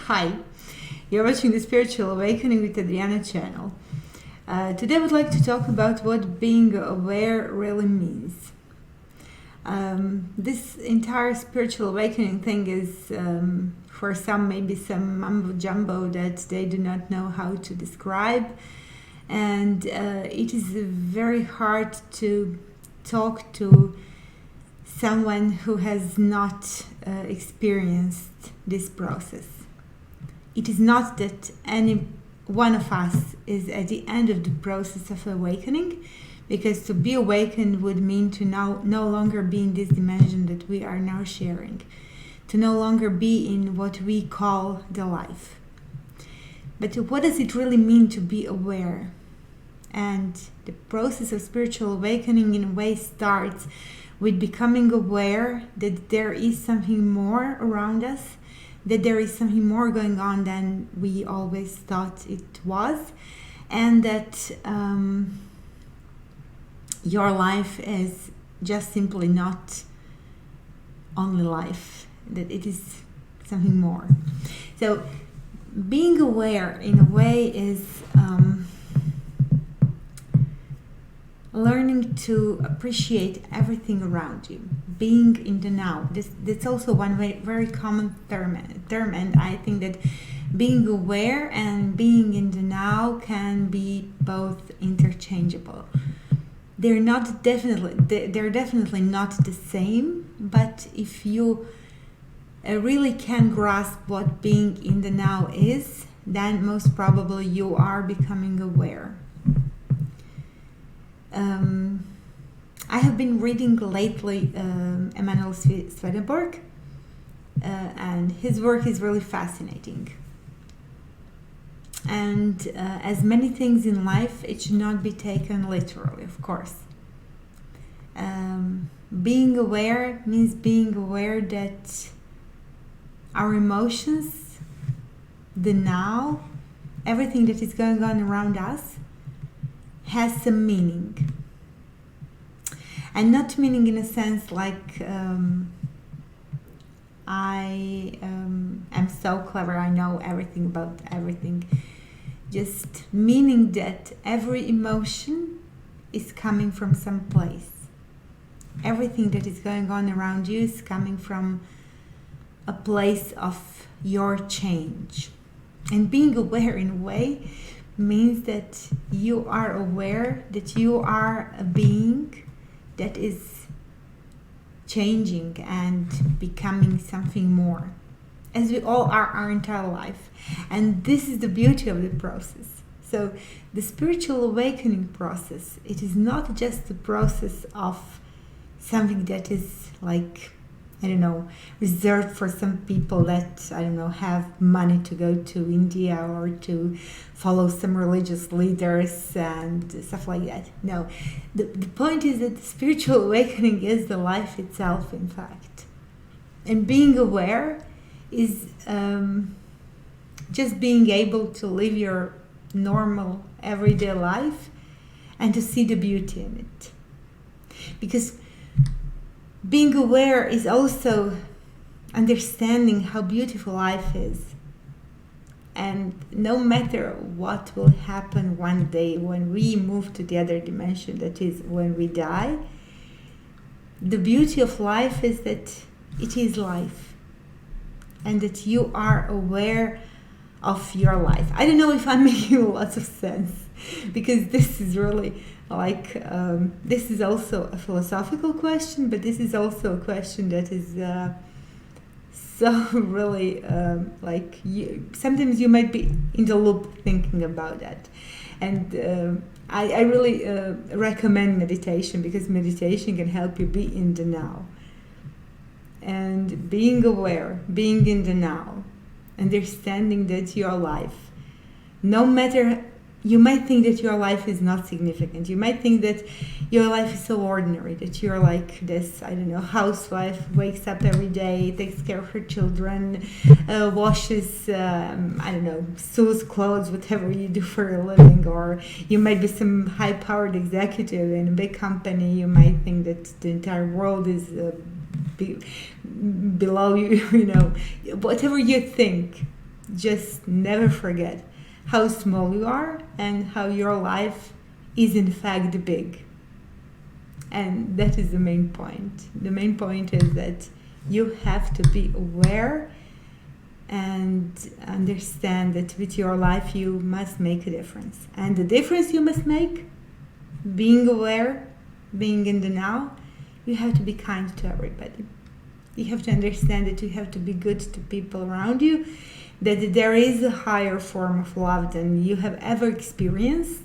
Hi, you're watching the Spiritual Awakening with Adriana channel. Today I would like to talk about what being aware really means. This entire spiritual awakening thing is for some maybe some mumbo jumbo that they do not know how to describe, and it is very hard to talk to someone who has not experienced this process. It is not that any one of us is at the end of the process of awakening, because to be awakened would mean to no longer be in this dimension that we are now sharing, to no longer be in what we call the life. But what does it really mean to be aware? And the process of spiritual awakening in a way starts with becoming aware that there is something more around us, that there is something more going on than we always thought it was, and that your life is just simply not only life, that it is something more. So being aware in a way is learning to appreciate everything around you, being in the now. That's also one very common term, and I think that being aware and being in the now can be both interchangeable. They're definitely not the same, but if you really can grasp what being in the now is, then most probably you are becoming aware. I have been reading lately Emanuel Swedenborg, and his work is really fascinating. And as many things in life, it should not be taken literally, of course. Being aware means being aware that our emotions, the now, everything that is going on around us, has some meaning. And not meaning in a sense like I am so clever, I know everything about everything. Just meaning that every emotion is coming from some place. Everything that is going on around you is coming from a place of your change. And being aware in a way means that you are aware that you are a being that is changing and becoming something more, as we all are our entire life. And this is the beauty of the process. So the spiritual awakening process, it is not just the process of something that is like, I don't know, reserved for some people that, I don't know, have money to go to India or to follow some religious leaders and stuff like that. No, the point is that the spiritual awakening is the life itself, in fact. And being aware is just being able to live your normal, everyday life and to see the beauty in it. Because being aware is also understanding how beautiful life is. And no matter what will happen one day when we move to the other dimension, that is when we die, the beauty of life is that it is life. And that you are aware of your life. I don't know if I'm making lots of sense, because this is really like this is also a philosophical question, but this is also a question that is so really like sometimes you might be in the loop thinking about that. And I really recommend meditation, because meditation can help you be in the now. And being aware, being in the now, understanding that your life, no matter, you might think that your life is not significant. You might think that your life is so ordinary, that you're like this, I don't know, housewife, wakes up every day, takes care of her children, washes, I don't know, sews clothes, whatever you do for a living. Or you might be some high-powered executive in a big company. You might think that the entire world is below you, you know, whatever you think. just never forget how small you are and how your life is in fact big. And that is the main point. The main point is that you have to be aware and understand that with your life you must make a difference. And the difference you must make, being aware, being in the now, you have to be kind to everybody. You have to understand that you have to be good to people around you, that there is a higher form of love than you have ever experienced.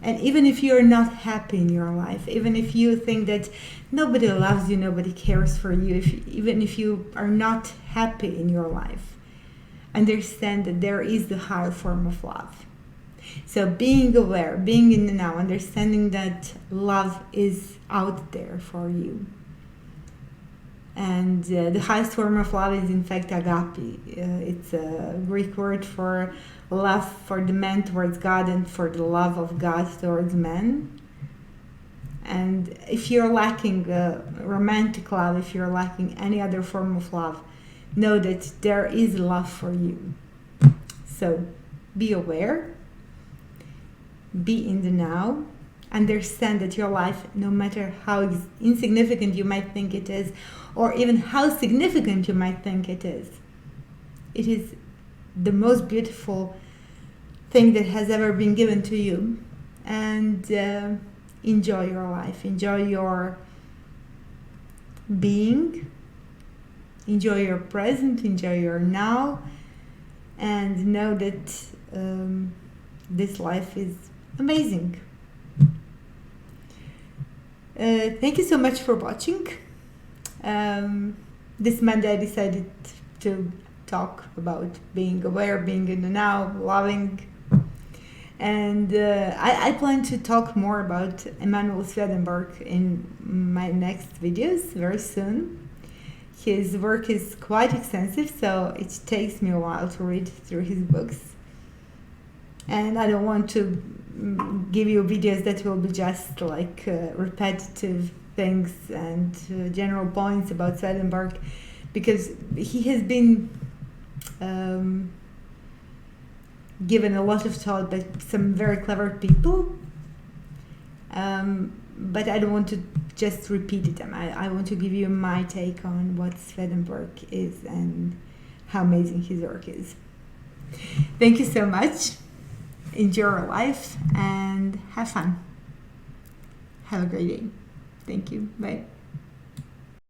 And even if you're not happy in your life, even if you think that nobody loves you, nobody cares for you, even if you are not happy in your life, understand that there is the higher form of love. So being aware, being in the now, understanding that love is out there for you. And the highest form of love is in fact agape. It's a Greek word for love for the man towards God and for the love of God towards man. And if you're lacking romantic love, if you're lacking any other form of love, know that there is love for you. So be aware, be in the now, understand that your life, no matter how insignificant you might think it is, or even how significant you might think it is the most beautiful thing that has ever been given to you. And enjoy your life, enjoy your being, enjoy your present, enjoy your now, and know that this life is amazing. Thank you so much for watching. This Monday I decided to talk about being aware, being in the now, loving. And I plan to talk more about Emanuel Swedenborg in my next videos very soon. His work is quite extensive, so it takes me a while to read through his books. And I don't want to give you videos that will be just like repetitive things and general points about Swedenborg, because he has been given a lot of thought by some very clever people, but I don't want to just repeat them. I want to give you my take on what Swedenborg is and how amazing his work is. Thank you so much. Enjoy your life and have fun. Have a great day. Thank you. Bye.